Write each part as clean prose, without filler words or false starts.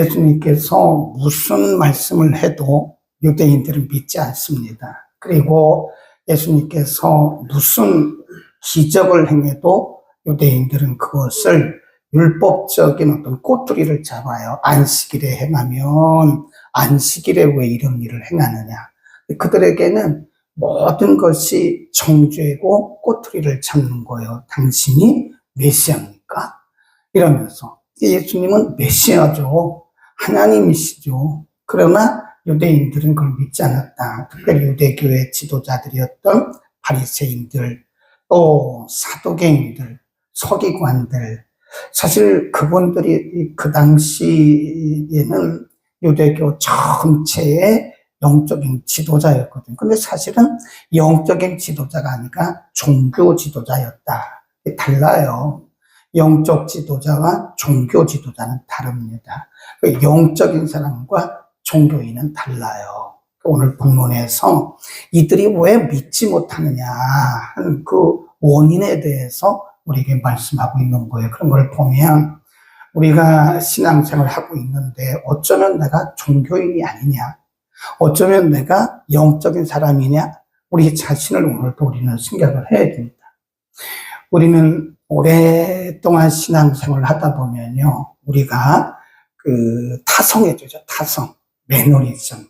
예수님께서 무슨 말씀을 해도 유대인들은 믿지 않습니다. 그리고 예수님께서 무슨 기적을 행해도 유대인들은 그것을 율법적인 어떤 꼬투리를 잡아요. 안식일에 행하면 안식일에 왜 이런 일을 행하느냐. 그들에게는 모든 것이 정죄고 꼬투리를 잡는 거예요. 당신이 메시아입니까? 이러면서. 예수님은 메시아죠. 하나님이시죠. 그러나 유대인들은 그걸 믿지 않았다. 특별히 유대교의 지도자들이었던 바리새인들, 또 사두개인들, 서기관들, 사실 그분들이 그 당시에는 유대교 전체의 영적인 지도자였거든요. 근데 사실은 영적인 지도자가 아니라 종교 지도자였다. 달라요. 영적 지도자와 종교 지도자는 다릅니다. 영적인 사람과 종교인은 달라요. 오늘 본문에서 이들이 왜 믿지 못하느냐 하는 그 원인에 대해서 우리에게 말씀하고 있는 거예요. 그런 걸 보면 우리가 신앙생활을 하고 있는데 어쩌면 내가 종교인이 아니냐, 어쩌면 내가 영적인 사람이냐, 우리 자신을 오늘도 우리는 생각을 해야 됩니다. 우리는 오랫동안 신앙생활을 하다 보면요, 우리가 타성해지죠. 타성, 매너리즘.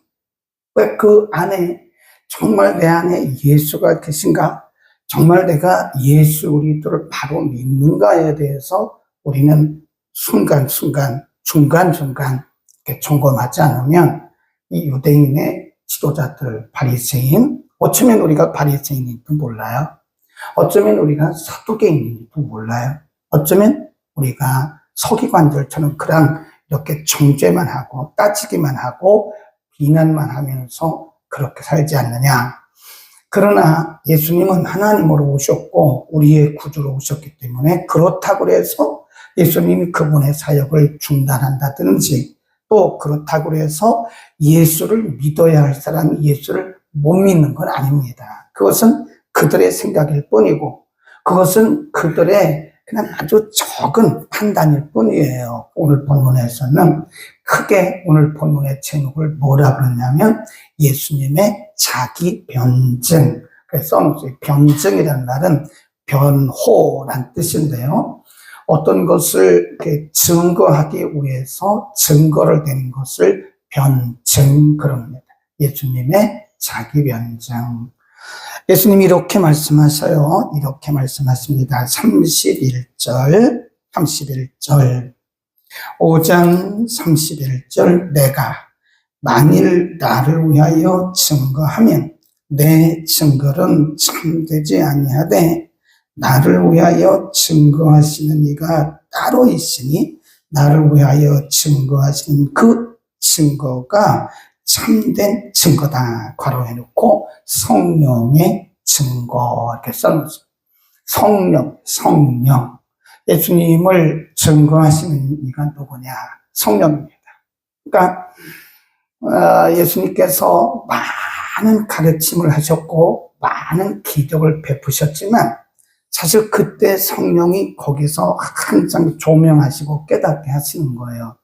왜 그 안에 정말 내 안에 예수가 계신가? 정말 내가 예수 그리스도를 바로 믿는가에 대해서 우리는 순간순간, 중간중간 이렇게 점검하지 않으면 이 유대인의 지도자들, 바리새인, 어쩌면 우리가 바리새인인지도 몰라요. 어쩌면 우리가 사두개인인지도 몰라요. 어쩌면 우리가 서기관들처럼 그냥 이렇게 정죄만 하고 따지기만 하고 비난만 하면서 그렇게 살지 않느냐. 그러나 예수님은 하나님으로 오셨고 우리의 구주로 오셨기 때문에 그렇다고 해서 예수님이 그분의 사역을 중단한다든지 또 그렇다고 해서 예수를 믿어야 할 사람이 예수를 못 믿는 건 아닙니다. 그것은 그들의 생각일 뿐이고 그것은 그들의 그냥 아주 적은 판단일 뿐이에요. 오늘 본문에서는 크게 오늘 본문의 제목을 뭐라 그러냐면 예수님의 자기 변증. 그래서 변증이라는 말은 변호란 뜻인데요. 어떤 것을 이렇게 증거하기 위해서 증거를 대는 것을 변증 그럽니다. 예수님의 자기 변증. 예수님이 이렇게 말씀하셔요. 이렇게 말씀하십니다. 31절 5장 31절 내가 만일 나를 위하여 증거하면 내 증거는 참되지 아니하되 나를 위하여 증거하시는 이가 따로 있으니 나를 위하여 증거하시는 그 증거가 참된 증거다. 괄호해 놓고 성령의 증거 이렇게 써놓습니다. 성령. 예수님을 증거하시는 이가 누구냐? 성령입니다. 그러니까 예수님께서 많은 가르침을 하셨고 많은 기적을 베푸셨지만 사실 그때 성령이 거기서 항상 조명하시고 깨닫게 하시는 거예요.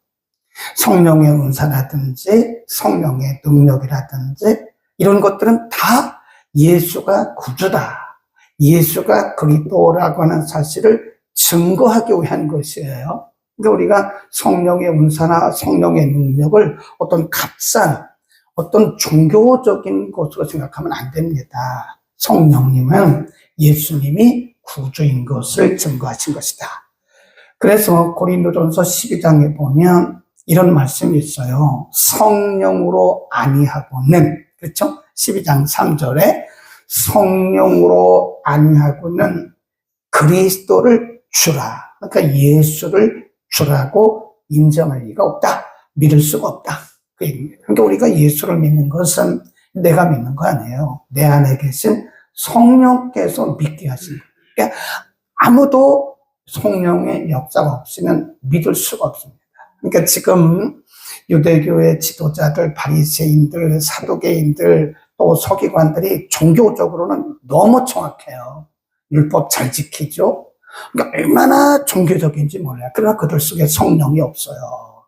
성령의 은사라든지 성령의 능력이라든지 이런 것들은 다 예수가 구주다. 예수가 그리스도라고 하는 사실을 증거하기 위한 것이에요. 그러니까 우리가 성령의 은사나 성령의 능력을 어떤 값싼 어떤 종교적인 것으로 생각하면 안 됩니다. 성령님은 예수님이 구주인 것을 증거하신 것이다. 그래서 고린도전서 12장에 보면 이런 말씀이 있어요. 성령으로 아니하고는, 그렇죠? 12장 3절에 성령으로 아니하고는 그리스도를 주라. 그러니까 예수를 주라고 인정할 리가 없다. 믿을 수가 없다. 그러니까 우리가 예수를 믿는 것은 내가 믿는 거 아니에요. 내 안에 계신 성령께서 믿게 하신 거예요. 그러니까 아무도 성령의 역사가 없으면 믿을 수가 없습니다. 그러니까 지금 유대교의 지도자들, 바리새인들, 사두개인들, 또 서기관들이 종교적으로는 너무 정확해요. 율법 잘 지키죠. 그러니까 얼마나 종교적인지 몰라요. 그러나 그들 속에 성령이 없어요.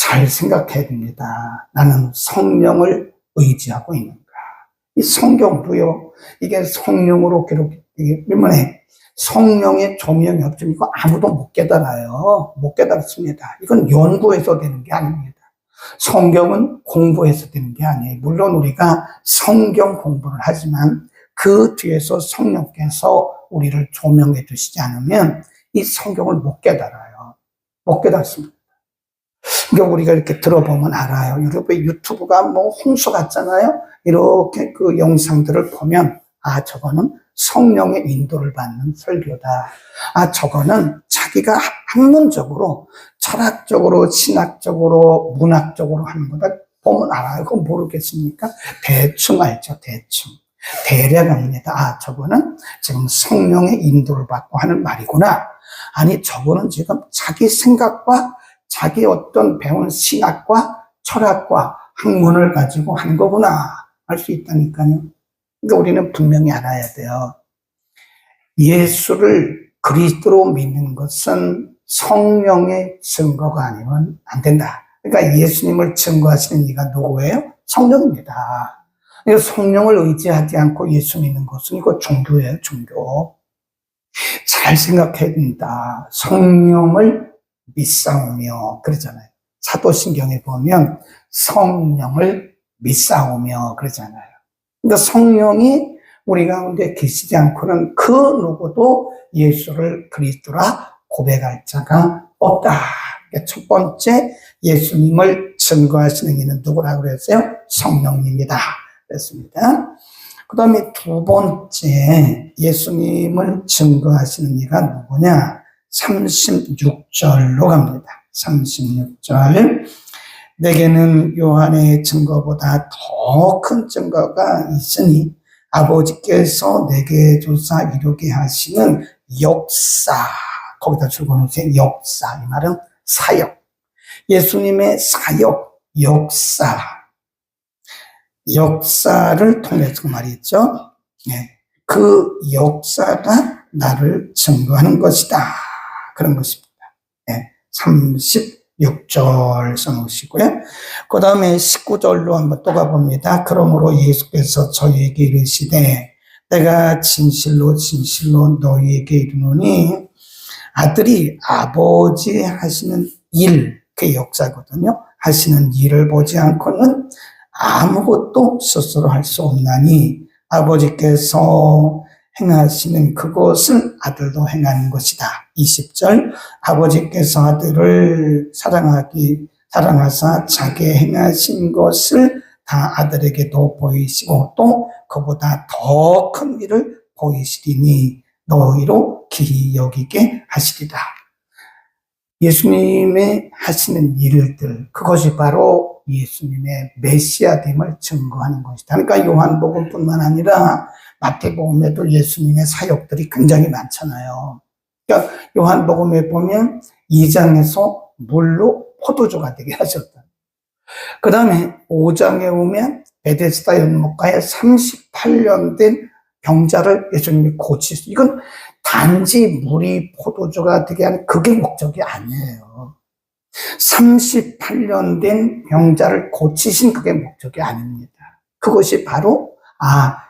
잘 생각해야 됩니다. 나는 성령을 의지하고 있는가? 이 성경도요, 이게 성령으로 기록되기 때문에 성령의 조명이 없으면 이거 아무도 못 깨달아요. 못 깨달습니다. 이건 연구해서 되는 게 아닙니다. 성경은 공부해서 되는 게 아니에요. 물론 우리가 성경 공부를 하지만 그 뒤에서 성령께서 우리를 조명해 주시지 않으면 이 성경을 못 깨달아요. 못 깨닫습니다. 그러니까 우리가 이렇게 들어보면 알아요. 여러분 유튜브가 뭐 홍수 같잖아요. 이렇게 그 영상들을 보면 아, 저거는 성령의 인도를 받는 설교다. 아, 저거는 자기가 학문적으로, 철학적으로, 신학적으로, 문학적으로 하는 거다. 보면 알아요. 그거 모르겠습니까? 대충 알죠, 대충. 대략 압니다. 아, 저거는 지금 성령의 인도를 받고 하는 말이구나. 아니, 저거는 지금 자기 생각과 자기 어떤 배운 신학과 철학과 학문을 가지고 하는 거구나. 알 수 있다니까요. 그러니까 우리는 분명히 알아야 돼요. 예수를 그리스도로 믿는 것은 성령의 증거가 아니면 안 된다. 그러니까 예수님을 증거하시는 이가 누구예요? 성령입니다. 그러니까 성령을 의지하지 않고 예수 믿는 것은 이거 종교예요, 종교. 잘 생각해야 된다. 성령을 믿사오며 그러잖아요. 사도신경에 보면 성령을 믿사오며 그러잖아요. 그러니까 성령이 우리 가운데 계시지 않고는 그 누구도 예수를 그리스도라 고백할 자가 없다. 그러니까 첫 번째 예수님을 증거하시는 이는 누구라고 그랬어요? 성령님이다. 그랬습니다. 그 다음에 두 번째 예수님을 증거하시는 이가 누구냐? 36절로 갑니다. 36절. 내게는 요한의 증거보다 더 큰 증거가 있으니 아버지께서 내게 조사 이루게 하시는 역사. 거기다 줄거놓으세요. 역사. 이 말은 사역. 예수님의 사역, 역사. 역사를 통해서 말이죠. 네. 그 역사가 나를 증거하는 것이다. 그런 것입니다. 네. 36절 써놓으시고요. 그 다음에 19절로 한번 또 가봅니다. 그러므로 예수께서 저희에게 이르시되 내가 진실로 진실로 너희에게 이르노니 아들이 아버지 하시는 일, 그 역사거든요. 하시는 일을 보지 않고는 아무것도 스스로 할 수 없나니 아버지께서 행하시는 그것을 아들도 행하는 것이다. 20절 아버지께서 아들을 사랑하사 자기 행하신 것을 다 아들에게도 보이시고 또 그보다 더 큰 일을 보이시리니 너희로 기히 여기게 하시리라. 예수님의 하시는 일들, 그것이 바로 예수님의 메시아됨을 증거하는 것이다. 그러니까 요한복음뿐만 아니라 마태복음에도 예수님의 사역들이 굉장히 많잖아요. 그러니까 요한복음에 보면 2장에서 물로 포도주가 되게 하셨다. 그 다음에 5장에 오면 베데스다 연못가에 38년 된 병자를 예수님이 고치셨어요. 이건 단지 물이 포도주가 되게 하는 그게 목적이 아니에요. 38년 된 병자를 고치신 그게 목적이 아닙니다. 그것이 바로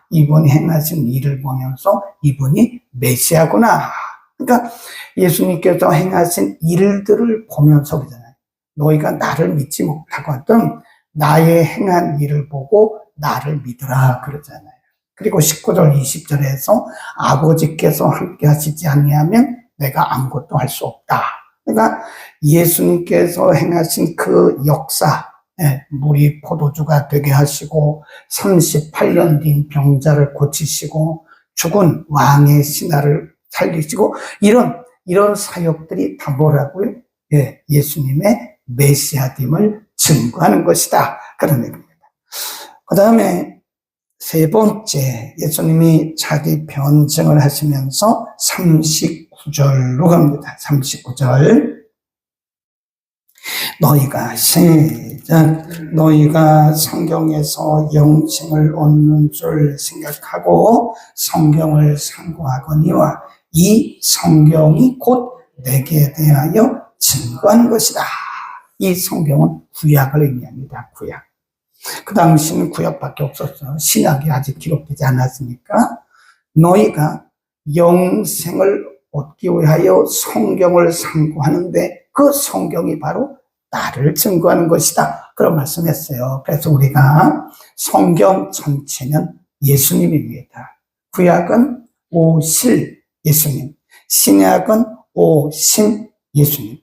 이분이 행하신 일을 보면서 이분이 메시아구나. 그러니까 예수님께서 행하신 일들을 보면서 그러잖아요. 너희가 나를 믿지 못하거든 나의 행한 일을 보고 나를 믿으라 그러잖아요. 그리고 19절 20절에서 아버지께서 함께 하시지 아니하면 내가 아무것도 할 수 없다. 그러니까 예수님께서 행하신 그 역사, 물이 포도주가 되게 하시고 38년 된 병자를 고치시고 죽은 왕의 신하를 살리시고 이런 사역들이 다 뭐라고요? 예수님의 메시아됨을 증거하는 것이다. 그런 얘기입니다. 그 다음에 세 번째 예수님이 자기 변증을 하시면서 39절로 갑니다. 39절 너희가 성경에서 영생을 얻는 줄 생각하고 성경을 상고하거니와 이 성경이 곧 내게 대하여 증거한 것이다. 이 성경은 구약을 의미합니다. 구약. 그 당시는 구약밖에 없었어요. 신약이 아직 기록되지 않았으니까 너희가 영생을 얻기 위하여 성경을 상고하는데 그 성경이 바로 나를 증거하는 것이다. 그런 말씀했어요. 그래서 우리가 성경 전체는 예수님입니다. 구약은 오실 예수님, 신약은 오신 예수님.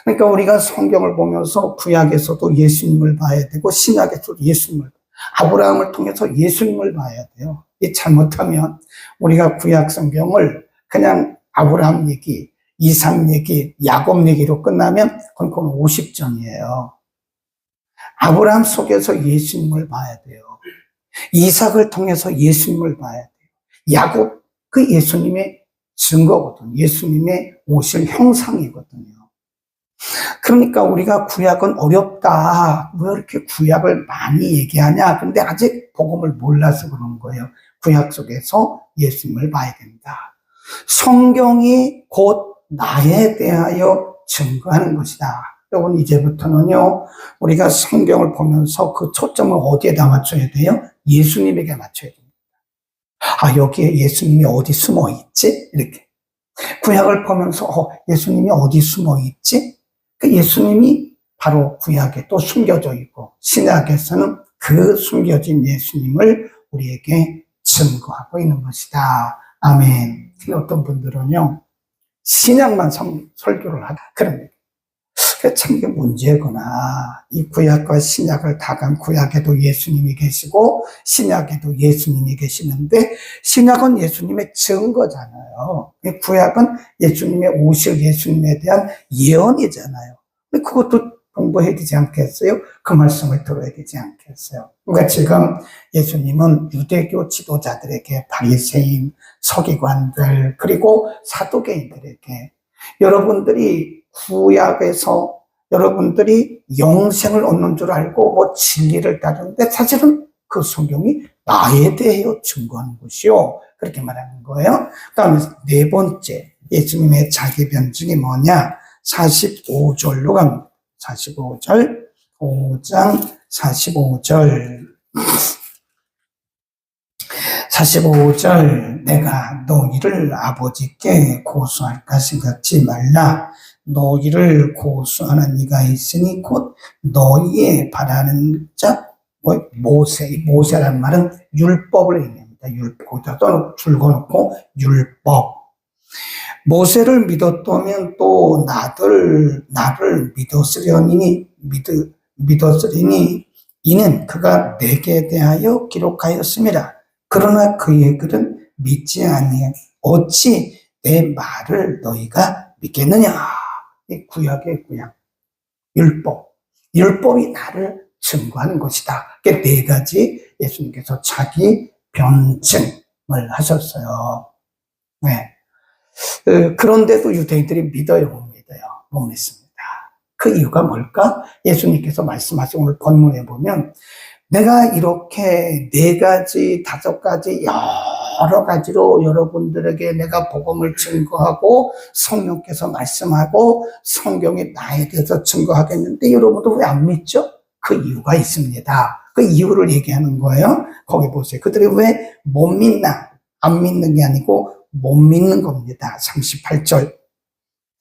그러니까 우리가 성경을 보면서 구약에서도 예수님을 봐야 되고 신약에서도 예수님을, 아브라함을 통해서 예수님을 봐야 돼요. 이 잘못하면 우리가 구약 성경을 그냥 아브라함 얘기, 이삭 얘기, 야곱 얘기로 끝나면 그건 50점이에요. 아브라함 속에서 예수님을 봐야 돼요. 이삭을 통해서 예수님을 봐야 돼요. 야곱, 그 예수님의 증거거든요. 예수님의 오실 형상이거든요. 그러니까 우리가 구약은 어렵다. 왜 이렇게 구약을 많이 얘기하냐? 근데 아직 복음을 몰라서 그런 거예요. 구약 속에서 예수님을 봐야 된다. 성경이 곧 나에 대하여 증거하는 것이다. 여러분, 이제부터는요, 우리가 성경을 보면서 그 초점을 어디에다 맞춰야 돼요? 예수님에게 맞춰야 됩니다. 아, 여기에 예수님이 어디 숨어 있지? 이렇게. 구약을 보면서, 예수님이 어디 숨어 있지? 그 예수님이 바로 구약에 또 숨겨져 있고, 신약에서는 그 숨겨진 예수님을 우리에게 증거하고 있는 것이다. 아멘. 어떤 분들은요, 신약만 설교를 하다. 그럽니다. 참 이게 문제구나. 이 구약과 신약을 다 간 구약에도 예수님이 계시고 신약에도 예수님이 계시는데 신약은 예수님의 증거잖아요. 구약은 예수님의 오실 예수님에 대한 예언이잖아요. 그것도 공부해야 되지 않겠어요? 그 말씀을 들어야 되지 않겠어요? 그러니까 지금 예수님은 유대교 지도자들에게, 바리새인, 서기관들, 그리고 사두개인들에게 여러분들이 구약에서 여러분들이 영생을 얻는 줄 알고 뭐 진리를 따르는데 사실은 그 성경이 나에 대하여 증거하는 것이요. 그렇게 말하는 거예요. 그 다음에 네 번째, 예수님의 자기 변증이 뭐냐? 45절로 갑니다. 45절, 5장 45절. 45절, 내가 너희를 아버지께 고소할까 생각지 말라. 너희를 고소하는 이가 있으니 곧 너희의 바라는 자, 모세란 말은 율법을 의미합니다. 율법, 또 줄거놓고 율법. 모세를 믿었다면 또 나를 믿었으리니 이는 그가 내게 대하여 기록하였습니다. 그러나 그의 글은 믿지 아니하니 어찌 내 말을 너희가 믿겠느냐? 이 구약의 구약, 율법이 나를 증거하는 것이다. 이게 네 가지 예수님께서 자기 변증을 하셨어요. 네. 그런데도 유대인들이 믿어요, 못 믿어요? 못 믿습니다. 그 이유가 뭘까? 예수님께서 말씀하신 오늘 본문에 보면 내가 이렇게 네 가지, 다섯 가지, 여러 가지로 여러분들에게 내가 복음을 증거하고 성령께서 말씀하고 성경이 나에 대해서 증거하겠는데 여러분도 왜 안 믿죠? 그 이유가 있습니다. 그 이유를 얘기하는 거예요. 거기 보세요. 그들이 왜 못 믿나? 안 믿는 게 아니고 못 믿는 겁니다. 38절.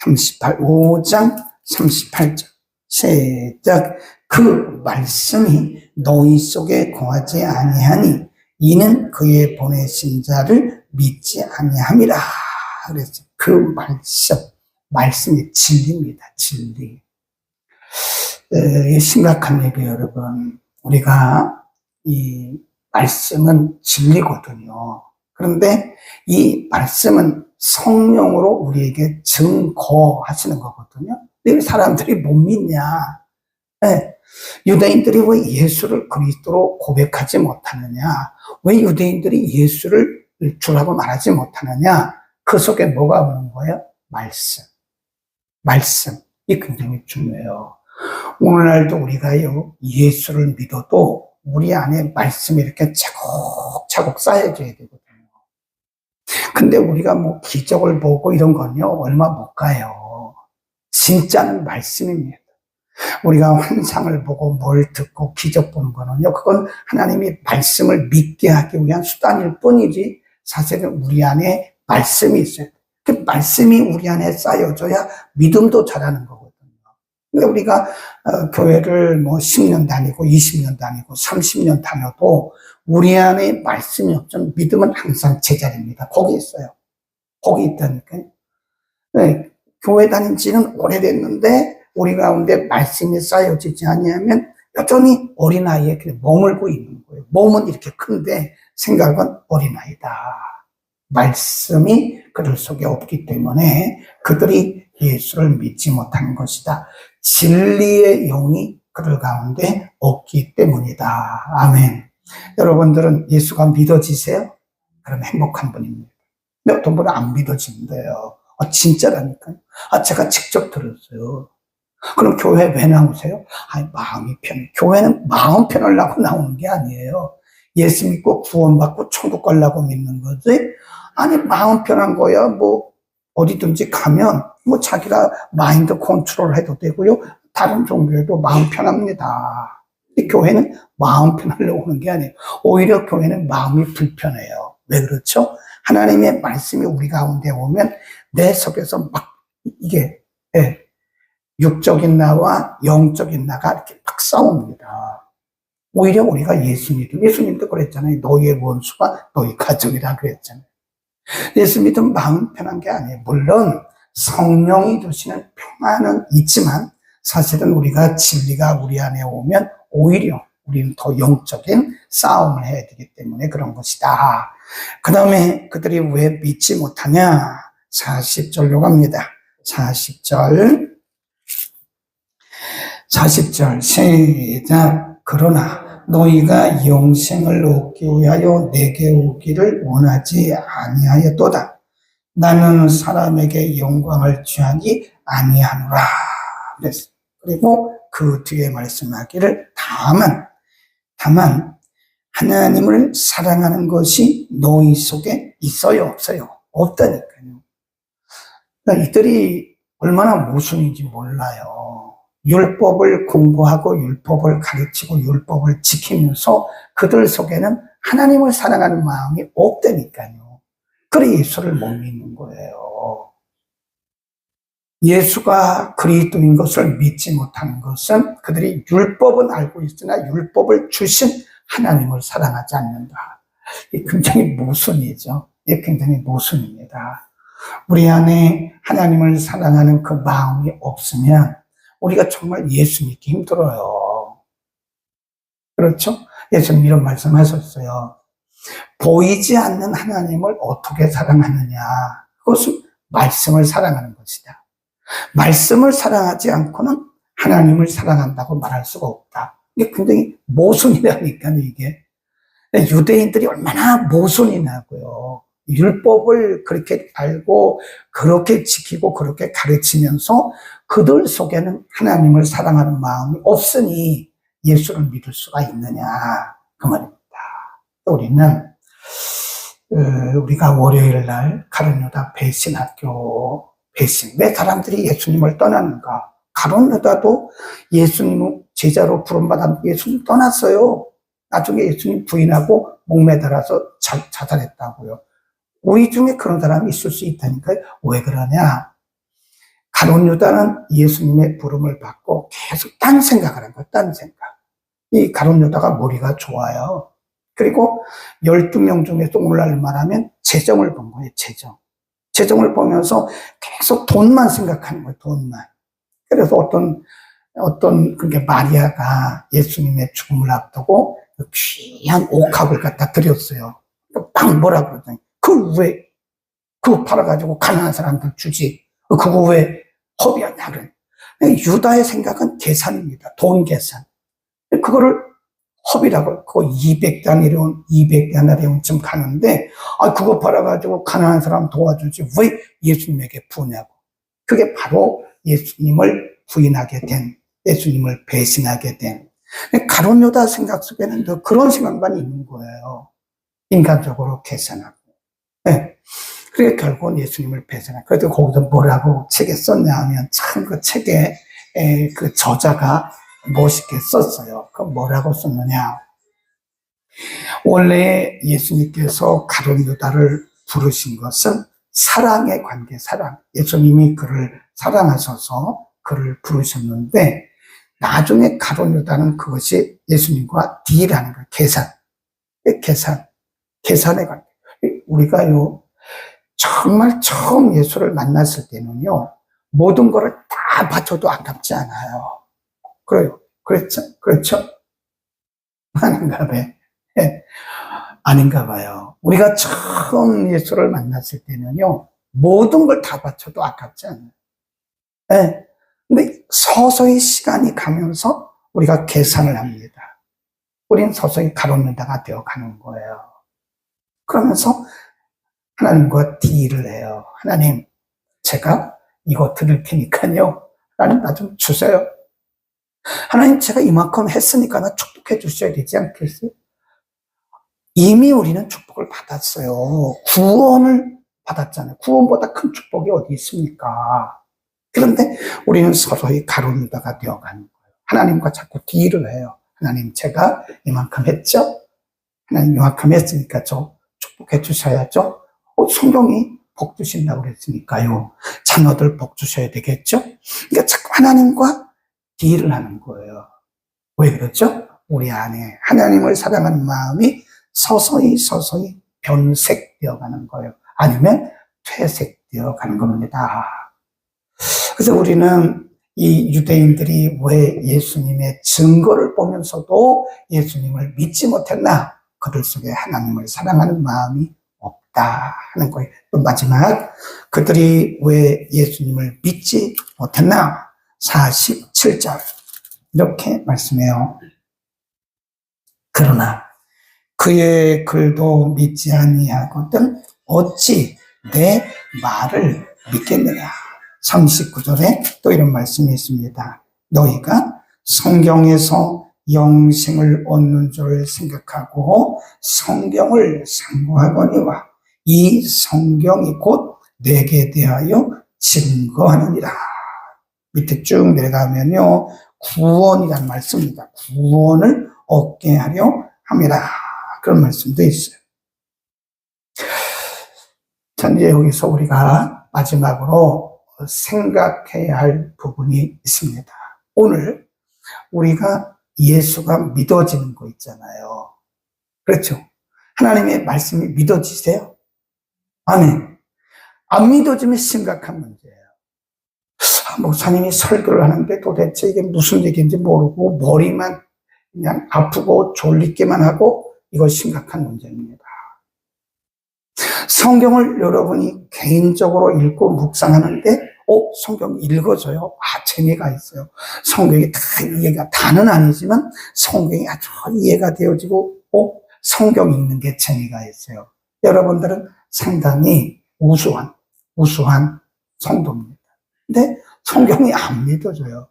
5장 38절. 시작. 그 말씀이 너희 속에 거하지 아니하니 이는 그의 보내신 자를 믿지 아니함이라. 그래서 그 말씀이 진리입니다. 진리. 심각한 얘기예요, 여러분. 우리가 이 말씀은 진리거든요. 그런데 이 말씀은 성령으로 우리에게 증거하시는 거거든요. 왜 사람들이 못 믿냐? 네. 유대인들이 왜 예수를 그리스도로 고백하지 못하느냐? 왜 유대인들이 예수를 주라고 말하지 못하느냐? 그 속에 뭐가 오는 거예요? 말씀. 이 굉장히 중요해요. 오늘날도 우리가요, 예수를 믿어도 우리 안에 말씀이 이렇게 차곡차곡 쌓여져야 되거든요. 근데 우리가 뭐 기적을 보고 이런 건요, 얼마 못 가요. 진짜는 말씀입니다. 우리가 환상을 보고 뭘 듣고 기적 보는 거는요, 그건 하나님이 말씀을 믿게 하기 위한 수단일 뿐이지, 사실은 우리 안에 말씀이 있어요. 그 말씀이 우리 안에 쌓여져야 믿음도 자라는 거거든요. 그러니까 우리가 교회를 뭐 10년 다니고 20년 다니고 30년 다녀도 우리 안에 말씀이 없으면 믿음은 항상 제자리입니다. 거기 있어요. 거기 있다니까요. 네, 교회 다닌 지는 오래됐는데 우리 가운데 말씀이 쌓여지지 아니하면 여전히 어린아이에 머물고 있는 거예요. 몸은 이렇게 큰데 생각은 어린아이다. 말씀이 그들 속에 없기 때문에 그들이 예수를 믿지 못한 것이다. 진리의 영이 그들 가운데 없기 때문이다. 아멘. 여러분들은 예수가 믿어지세요? 그럼 행복한 분입니다. 근데 어떤 분은 안 믿어진대요. 진짜라니까요. 제가 직접 들었어요. 그럼 교회 왜 나오세요? 마음이 편해. 교회는 마음 편하려고 나오는 게 아니에요. 예수 믿고 구원받고 천국 가려고 믿는 거지. 마음 편한 거야. 뭐 어디든지 가면 뭐 자기가 마인드 컨트롤 해도 되고요. 다른 종교에도 마음 편합니다. 교회는 마음 편하려고 하는 게 아니에요. 오히려 교회는 마음이 불편해요. 왜 그렇죠? 하나님의 말씀이 우리 가운데 오면 내 속에서 막 이게 육적인 나와 영적인 나가 이렇게 막 싸웁니다. 오히려 우리가 예수님도 그랬잖아요. 너희의 원수가 너희 가족이라 그랬잖아요. 예수 믿으면 마음 편한 게 아니에요. 물론 성령이 주시는 평안은 있지만 사실은 우리가 진리가 우리 안에 오면 오히려 우리는 더 영적인 싸움을 해야 되기 때문에 그런 것이다. 그 다음에 그들이 왜 믿지 못하냐? 40절로 갑니다. 40절 시작. 그러나 너희가 영생을 얻기 위하여 내게 오기를 원하지 아니하였도다. 나는 사람에게 영광을 취하지 아니하노라. 그랬어요. 그리고 그 뒤에 말씀하기를 다만 하나님을 사랑하는 것이 너희 속에 있어요, 없어요? 없다니까요. 그러니까 이들이 얼마나 모순인지 몰라요. 율법을 공부하고 율법을 가르치고 율법을 지키면서 그들 속에는 하나님을 사랑하는 마음이 없다니까요. 그래 예수를 못 믿는 거예요. 예수가 그리스도인 것을 믿지 못하는 것은 그들이 율법은 알고 있으나 율법을 주신 하나님을 사랑하지 않는다. 이 굉장히 모순이죠. 이 굉장히 모순입니다. 우리 안에 하나님을 사랑하는 그 마음이 없으면 우리가 정말 예수 믿기 힘들어요. 그렇죠? 예수님 이런 말씀 하셨어요. 보이지 않는 하나님을 어떻게 사랑하느냐. 그것은 말씀을 사랑하는 것이다. 말씀을 사랑하지 않고는 하나님을 사랑한다고 말할 수가 없다. 이게 굉장히 모순이라니까요, 이게. 유대인들이 얼마나 모순이 나고요. 율법을 그렇게 알고 그렇게 지키고 그렇게 가르치면서 그들 속에는 하나님을 사랑하는 마음이 없으니 예수를 믿을 수가 있느냐 그 말입니다. 우리는 우리가 월요일 날 가룟유다 배신학교 배신, 왜 사람들이 예수님을 떠나는가? 가룟유다도 예수님 제자로 부름받아 예수님 떠났어요. 나중에 예수님 부인하고 목매달아서 자살했다고요. 우리 중에 그런 사람이 있을 수 있다니까요. 왜 그러냐? 가룟유다는 예수님의 부름을 받고 계속 딴 생각을 한 거예요. 딴 생각. 이 가룟유다가 머리가 좋아요. 그리고 12명 중에서 오늘날 말하면 재정을 본 거예요. 재정을 보면서 계속 돈만 생각하는 거예요. 돈만. 그래서 그게 마리아가 예수님의 죽음을 앞두고 귀한 옥합을 갖다 드렸어요. 막 뭐라 그러더니 그거 팔아가지고 가난한 사람들 주지. 그거 왜 허비하냐 그래. 유다의 생각은 계산입니다. 돈 계산. 그거를 허비라고, 그거 200데나리온쯤 가는데, 그거 팔아가지고 가난한 사람 도와주지 왜 예수님에게 부냐고. 그게 바로 예수님을 부인하게 된, 예수님을 배신하게 된. 가룟유다 생각 속에는 더 그런 생각만 있는 거예요. 인간적으로 계산하고. 네. 그래 결국은 예수님을 배신하고. 그래도 거기서 뭐라고 책에 썼냐 하면 참 그 책에 그 저자가 멋있게 썼어요. 그 뭐라고 썼느냐. 원래 예수님께서 가룟 유다를 부르신 것은 사랑의 관계, 사랑. 예수님이 그를 사랑하셔서 그를 부르셨는데, 나중에 가룟 유다는 그것이 예수님과 딜하는 거예요. 계산의 관계. 우리가요, 정말 처음 예수를 만났을 때는요, 모든 거를 다 바쳐도 아깝지 않아요. 그래요. 그렇죠? 아닌가 봐요. 네. 아닌가 봐요. 우리가 처음 예수를 만났을 때는요, 모든 걸 다 바쳐도 아깝지 않아요. 네. 근데 서서히 시간이 가면서 우리가 계산을 합니다. 우리는 서서히 가룟 유다가 되어 가는 거예요. 그러면서 하나님과 딜을 해요. 하나님, 제가 이거 드릴 테니까요. 하나님, 나 좀 주세요. 하나님, 제가 이만큼 했으니까 나 축복해 주셔야 되지 않겠어요? 이미 우리는 축복을 받았어요. 구원을 받았잖아요. 구원보다 큰 축복이 어디 있습니까? 그런데 우리는 서서히 가룟 유다가 되어가는 거예요. 하나님과 자꾸 딜을 해요. 하나님, 제가 이만큼 했죠? 하나님 이만큼 했으니까 저 축복해 주셔야죠? 성경이 복 주신다고 그랬으니까요. 자녀들 복 주셔야 되겠죠? 그러니까 자꾸 하나님과 딜을 하는 거예요. 왜 그렇죠? 우리 안에 하나님을 사랑하는 마음이 서서히 변색되어 가는 거예요. 아니면 퇴색되어 가는 겁니다. 그래서 우리는 이 유대인들이 왜 예수님의 증거를 보면서도 예수님을 믿지 못했나? 그들 속에 하나님을 사랑하는 마음이 없다 하는 거예요. 또 마지막, 그들이 왜 예수님을 믿지 못했나? 47절 이렇게 말씀해요. 그러나 그의 글도 믿지 아니하거든 어찌 내 말을 믿겠느냐. 39절에 또 이런 말씀이 있습니다. 너희가 성경에서 영생을 얻는 줄 생각하고 성경을 상고하거니와 이 성경이 곧 내게 대하여 증거하느니라. 밑에 쭉 내려가면요, 구원이라는 말씀입니다. 구원을 얻게 하려 함이라. 그런 말씀도 있어요. 자, 이제 여기서 우리가 마지막으로 생각해야 할 부분이 있습니다. 오늘 우리가 예수가 믿어지는 거 있잖아요. 그렇죠? 하나님의 말씀이 믿어지세요? 아멘. 안 믿어지면 심각한 문제예요. 목사님이 설교를 하는데 도대체 이게 무슨 얘기인지 모르고 머리만 그냥 아프고 졸리기만 하고, 이거 심각한 문제입니다. 성경을 여러분이 개인적으로 읽고 묵상하는데 성경 읽어줘요. 재미가 있어요. 성경이 다 이해가, 다는 아니지만 성경이 아주 이해가 되어지고 성경 읽는 게 재미가 있어요. 여러분들은 상당히 우수한 성도입니다. 근데 성경이 안 믿어져요.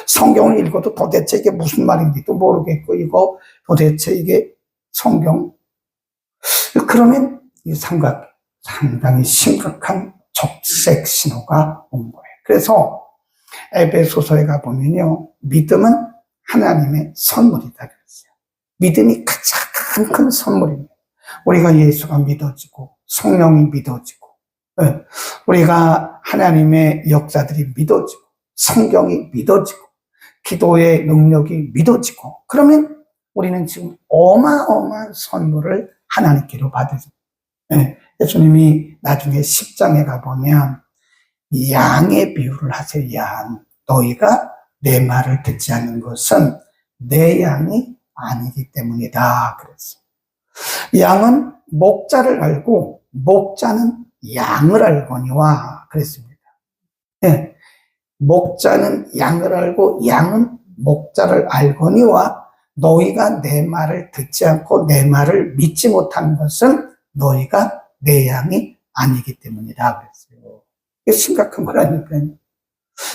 성경을 읽어도 도대체 이게 무슨 말인지도 모르겠고, 이거 도대체 이게 성경, 그러면 이 상당히 심각한 적색 신호가 온 거예요. 그래서 에베소서에 가보면요, 믿음은 하나님의 선물이다 그랬어요. 믿음이 가장 큰 선물입니다. 우리가 예수가 믿어지고 성령이 믿어지고, 우리가 하나님의 역사들이 믿어지고 성경이 믿어지고 기도의 능력이 믿어지고, 그러면 우리는 지금 어마어마한 선물을 하나님께로 받으죠. 예수님이 나중에 10장에 가보면 양의 비유를 하세요. 양. 너희가 내 말을 듣지 않는 것은 내 양이 아니기 때문이다 그랬어요. 양은 목자를 알고 목자는 양을 알거니와 그랬습니다. 목자는 양을 알고 양은 목자를 알거니와 너희가 내 말을 듣지 않고 내 말을 믿지 못하는 것은 너희가 내 양이 아니기 때문이다 그랬어요. 이게 심각한 거라니까요.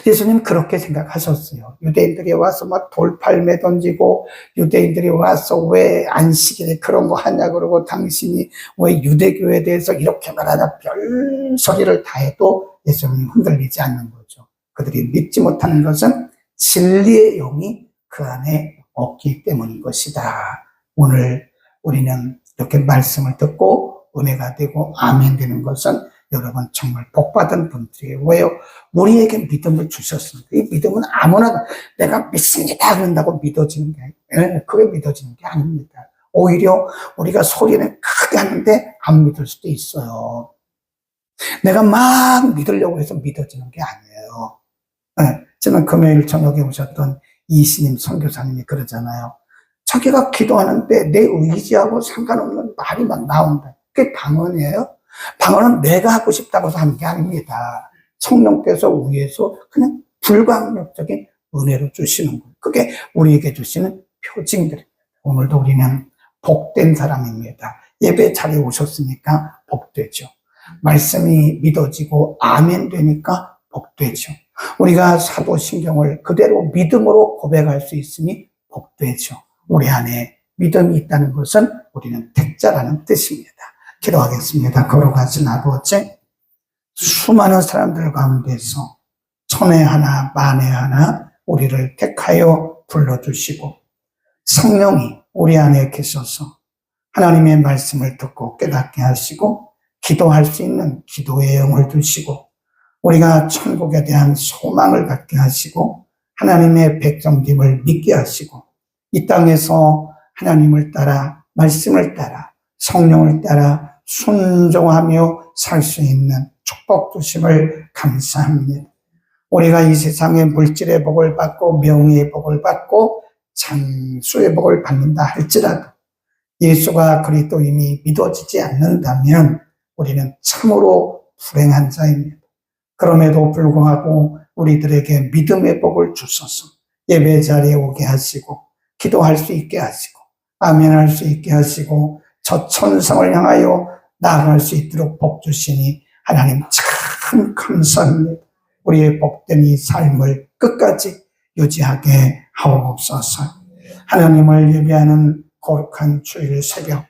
예수님 그렇게 생각하셨어요. 유대인들이 와서 막 돌팔매 던지고, 유대인들이 와서 왜 안식일에 그런 거 하냐 그러고, 당신이 왜 유대교에 대해서 이렇게 말하냐, 별 소리를 다 해도 예수님 흔들리지 않는 거죠. 그들이 믿지 못하는 것은 진리의 영이 그 안에 없기 때문인 것이다. 오늘 우리는 이렇게 말씀을 듣고 은혜가 되고 아멘 되는 것은 여러분 정말 복받은 분들이에요. 왜요? 우리에게 믿음을 주셨습니다. 이 믿음은 아무나 내가 믿습니다 그런다고 믿어지는 게 아니에요. 그게 믿어지는 게 아닙니다. 오히려 우리가 소리는 크게 하는데 안 믿을 수도 있어요. 내가 막 믿으려고 해서 믿어지는 게 아니에요. 저는 금요일 저녁에 오셨던 이신임 선교사님이 그러잖아요. 자기가 기도하는데 내 의지하고 상관없는 말이 막 나온다. 그게 방언이에요? 방언은 내가 하고 싶다고 해서 하는 게 아닙니다. 성령께서 위에서 그냥 불가항력적인 은혜로 주시는 거예요. 그게 우리에게 주시는 표징들입니다. 오늘도 우리는 복된 사람입니다. 예배 자리에 오셨으니까 복되죠. 말씀이 믿어지고 아멘 되니까 복되죠. 우리가 사도신경을 그대로 믿음으로 고백할 수 있으니 복되죠. 우리 안에 믿음이 있다는 것은 우리는 택자라는 뜻입니다. 기도하겠습니다. 거룩하신 아버지, 수많은 사람들 가운데서 천에 하나 만에 하나 우리를 택하여 불러주시고 성령이 우리 안에 계셔서 하나님의 말씀을 듣고 깨닫게 하시고 기도할 수 있는 기도의 영을 주시고 우리가 천국에 대한 소망을 갖게 하시고 하나님의 백성됨을 믿게 하시고 이 땅에서 하나님을 따라 말씀을 따라 성령을 따라 순종하며 살 수 있는 축복 주심을 감사합니다. 우리가 이 세상의 물질의 복을 받고 명예의 복을 받고 장수의 복을 받는다 할지라도 예수가 그리스도임이 믿어지지 않는다면 우리는 참으로 불행한 자입니다. 그럼에도 불구하고 우리들에게 믿음의 복을 주셔서 예배 자리에 오게 하시고 기도할 수 있게 하시고 아멘할 수 있게 하시고 저 천성을 향하여 나아갈 수 있도록 복 주시니 하나님 참 감사합니다. 우리의 복된 이 삶을 끝까지 유지하게 하옵소서. 하나님을 예배하는 거룩한 주일 새벽,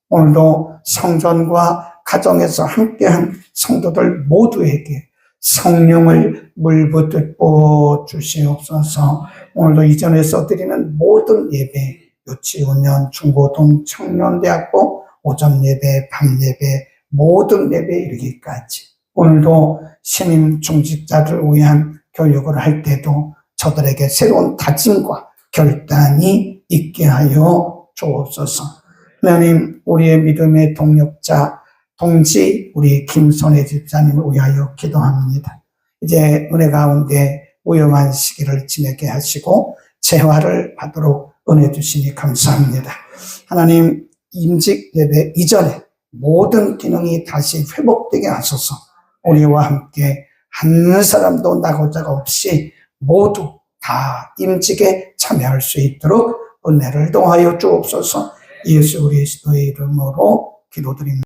오늘도 성전과 가정에서 함께한 성도들 모두에게 성령을 물붓듯 부어 주시옵소서. 오늘도 이전에서 드리는 모든 예배, 유치원년, 중고등, 청년대학교, 오전 예배, 밤 예배, 모든 예배 이르기까지 오늘도 신임 중직자들 위한 교육을 할 때도 저들에게 새로운 다짐과 결단이 있게 하여 주옵소서. 하나님, 우리의 믿음의 동력자, 동지 우리 김선혜 집사님을 위하여 기도합니다. 이제 은혜 가운데 위험한 시기를 지내게 하시고 재활을 받도록 은혜 주시니 감사합니다. 하나님, 임직 예배 이전에 모든 기능이 다시 회복되게 하소서. 우리와 함께 한 사람도 나고자가 없이 모두 다 임직에 참여할 수 있도록 은혜를 더하여 주옵소서. 예수 그리스도의 이름으로 기도드립니다.